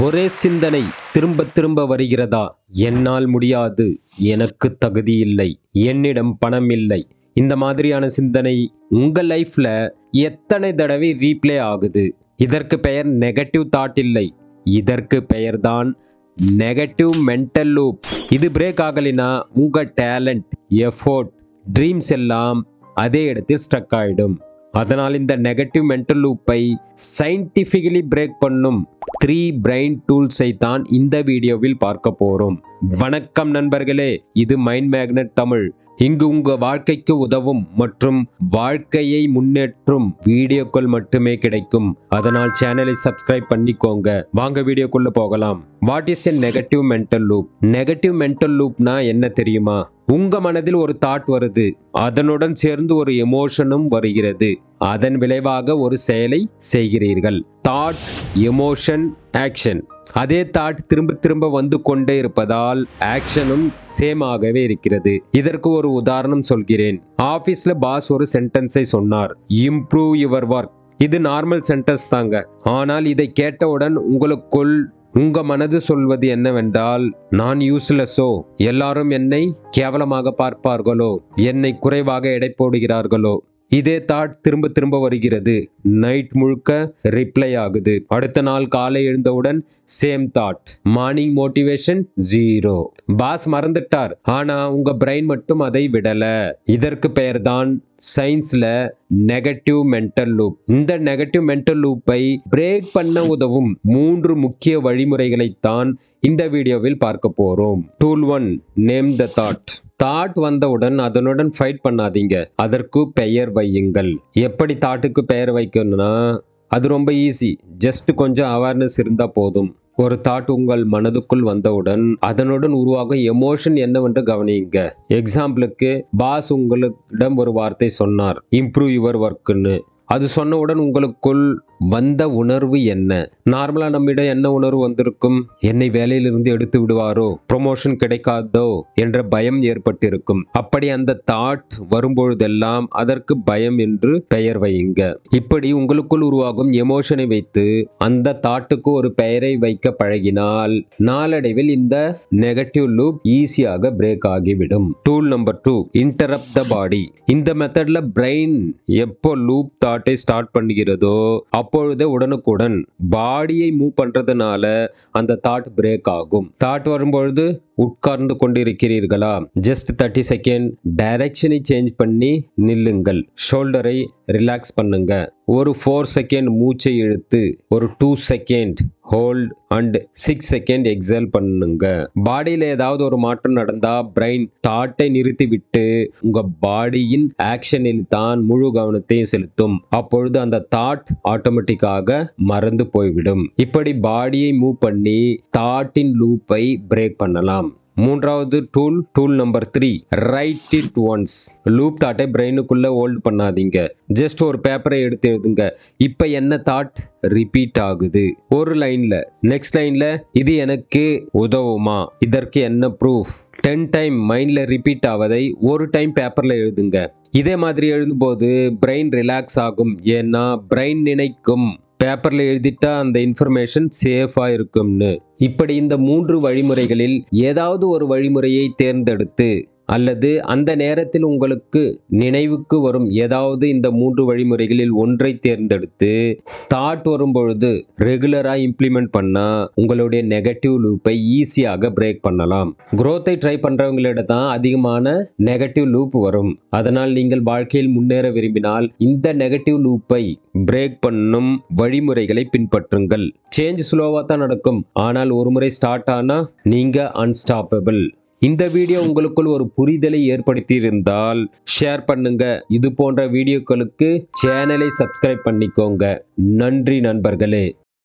ஒரே சிந்தனை திரும்ப திரும்ப வருகிறதா? என்னால் முடியாது, எனக்கு தகுதி இல்லை, என்னிடம் பணம் இல்லை. இந்த மாதிரியான சிந்தனை உங்க லைஃப்ல எத்தனை தடவை ரீப்ளே ஆகுது? இதற்கு பெயர் நெகட்டிவ் தாட் இல்லை, இதற்கு பெயர்தான் நெகட்டிவ் மென்டல் லூப். இது பிரேக் ஆகலினா உங்க டேலண்ட், எஃபோர்ட், ட்ரீம்ஸ் எல்லாம் அதே இடத்தில் ஸ்ட்ரக் ஆயிடும். அதனால் இந்த நெகட்டிவ் மென்டல் லூப்பை சயின்டிஃபிகலி பிரேக் பண்ணும் 3 பிரெயின் டூல்ஸை தான் இந்த வீடியோவில் பார்க்க போறோம். வணக்கம் நண்பர்களே, இது மைண்ட் மேக்னெட் தமிழ். இங்கு உங்க வாழ்க்கைக்கு உதவும் மற்றும் வாழ்க்கையை முன்னேற்றும் வீடியோக்கள் மட்டுமே கிடைக்கும். அதனால் சேனலை சப்ஸ்கிரைப் பண்ணிக்கோங்க. வாங்க வீடியோக்குள்ள போகலாம். What is a negative mental loop? Negative mental லூப்னா என்ன தெரியுமா? உங்க மனதில் ஒரு தாட் வருது, அதனுடன் சேர்ந்து ஒரு எமோஷனும் வருகிறது, அதன் விளைவாக ஒரு செயலை செய்கிறீர்கள். Thought, emotion, action. அதே தாட் திரும்ப திரும்ப வந்து கொண்டே இருப்பதால் ஆக்ஷனும் சேம் ஆகவே இருக்கிறது. இதற்கு ஒரு உதாரணம் சொல்கிறேன். ஆபீஸ்ல பாஸ் ஒரு சென்டென்ஸை சொன்னார், இம்ப்ரூவ் யுவர் ஒர்க். இது நார்மல் சென்டென்ஸ் தாங்க. ஆனால் இதை கேட்டவுடன் உங்களுக்குள் உங்க மனது சொல்வது என்னவென்றால், நான் யூஸ்லெஸ்ஸோ, எல்லாரும் என்னை கேவலமாக பார்ப்பார்களோ, என்னை குறைவாக எடை போடுகிறார்களோ. இதே தாட் திரும்ப திரும்ப வருகிறது. நைட் முழுக்க ரிப்ளை ஆகுது. அடுத்த நாள் காலை எழுந்தவுடன் same thought. Morning motivation zero. Boss மறந்துட்டார், ஆனா உங்க பிரெயின் மட்டும் அதை விடல. இதற்கு பெயர் தான் சயின்ஸ்ல நெகட்டிவ் மென்டல் லூப். இந்த நெகட்டிவ் மென்டல் லூப்பை பிரேக் பண்ண உதவும் 3 முக்கிய வழிமுறைகளைத்தான் இந்த வீடியோவில் பார்க்க போறோம். Tool 1, name the thought. Thought வந்தவுடன் அதனுடன் ஃபைட் பண்ணாதீங்க, அதற்கு பெயர் வையுங்கள். எப்படி தாட்டுக்கு பெயர் வைக்கணும்னா, அது ரொம்ப ஈஸி. ஜஸ்ட் கொஞ்சம் அவேர்னஸ் இருந்தா போதும். ஒரு தாட் உங்கள் மனதுக்குள் வந்தவுடன் அதனுடன் உருவாகும் எமோஷன் என்னவென்று கவனியுங்க. எக்ஸாம்பிளுக்கு, பாஸ் உங்களிடம் ஒரு வார்த்தை சொன்னார், இம்ப்ரூவ் யுவர் ஒர்க்னு. அது சொன்னவுடன் உங்களுக்குள் வந்த உணர்வு என்ன? நார்மலா நம்மிடம் என்ன உணர்வு வந்திருக்கும்? என்னை வேலையிலிருந்து எடுத்து விடுவாரோ, ப்ரொமோஷன் கிடைக்காதோ என்ற பயம் ஏற்பட்டிருக்கும். அப்படி அந்த தாட் வரும்பொழுதெல்லாம் அதற்கு பயம் என்று பெயர் வையுங்க. இப்படி உங்களுக்குள் உருவாகும் எமோஷனை வைத்து அந்த தாட்டுக்கு ஒரு பெயரை வைக்க பழகினால் நாளடைவில் இந்த நெகட்டிவ் லூப் ஈஸியாக பிரேக் ஆகிவிடும். டூல் நம்பர் 2, இன்டரப்ட் த பாடி. இந்த மெத்தட்ல பிரெயின் எப்போ லூப் தாட்டை ஸ்டார்ட் பண்ணுகிறதோ அப்பொழுதே உடனுக்குடன் பாடியை மூவ் பண்றதுனால அந்த தாட் பிரேக் ஆகும். தாட் வரும்பொழுது உட்கார்ந்து கொண்டிருக்கிறீர்களா, ஜஸ்ட் 30 செகண்ட் டைரக்ஷனை சேஞ்ச் பண்ணி நில்லுங்கள். ஷோல்டரை ரிலாக்ஸ் பண்ணுங்க. ஒரு 4 செகண்ட் மூச்சை இழுத்து, ஒரு 2 second hold and 6 second exhale பண்ணுங்க. பாடியில ஏதாவது ஒரு மாற்றம் நடந்தா பிரெயின் தாட்டை நிறுத்திவிட்டு உங்க பாடியின் ஆக்ஷனில் தான் முழு கவனத்தையும் செலுத்தும். அப்பொழுது அந்த தாட் ஆட்டோமேட்டிக்காக மறந்து போய்விடும். இப்படி பாடியை மூவ் பண்ணி தாட்டின் லூப்பை பிரேக் பண்ணலாம். மூன்றாவது tool number 3, right it once. Loop தாட்டை பிரெயினுக்குள்ள ஹோல்ட் பண்ணாதீங்க. ஜஸ்ட் ஒரு பேப்பரை எடுத்து எழுதுங்க. இப்ப என்ன தாட் ரிப்பீட் ஆகுது? ஒரு லைன்ல, நெக்ஸ்ட் லைன்ல இது எனக்கு உதவுமா, இதற்கு என்ன ப்ரூஃப்? 10 டைம் மைண்ட்ல ரிப்பீட் ஆவதை ஒரு டைம் பேப்பர்ல எழுதுங்க. இதே மாதிரி எழுதும்போது பிரெயின் ரிலாக்ஸ் ஆகும். ஏன்னா பிரெயின் நினைக்கும், பேப்பர்ல எழுதிட்டா அந்த இன்ஃபர்மேஷன் சேஃபா இருக்கும்னு. இப்படி இந்த 3 வழிமுறைகளில் ஏதாவது ஒரு வழிமுறையை தேர்ந்தெடுத்து, அல்லது அந்த நேரத்தில் உங்களுக்கு நினைவுக்கு வரும் ஏதாவது இந்த 3 வழிமுறைகளில் ஒன்றை தேர்ந்தெடுத்து தாட் வரும்பொழுது ரெகுலரா இம்ப்ளிமெண்ட் பண்ணா உங்களுடைய நெகட்டிவ் லூப்பை ஈஸியாக பிரேக் பண்ணலாம். குரோத்தை ட்ரை பண்றவங்களிடம் தான் அதிகமான நெகட்டிவ் லூப் வரும். அதனால் நீங்கள் வாழ்க்கையில் முன்னேற விரும்பினால் இந்த நெகட்டிவ் லூப்பை பிரேக் பண்ணும் வழிமுறைகளை பின்பற்றுங்கள். சேஞ்ச் ஸ்லோவா தான் நடக்கும், ஆனால் ஒரு முறை ஸ்டார்ட் ஆனா நீங்க அன்ஸ்டாப்பபிள். இந்த வீடியோ உங்களுக்குள் ஒரு புரிதலை ஏற்படுத்தியிருந்தால் ஷேர் பண்ணுங்க. இது போன்ற வீடியோக்களுக்கு சேனலை சப்ஸ்கிரைப் பண்ணிக்கோங்க. நன்றி நண்பர்களே.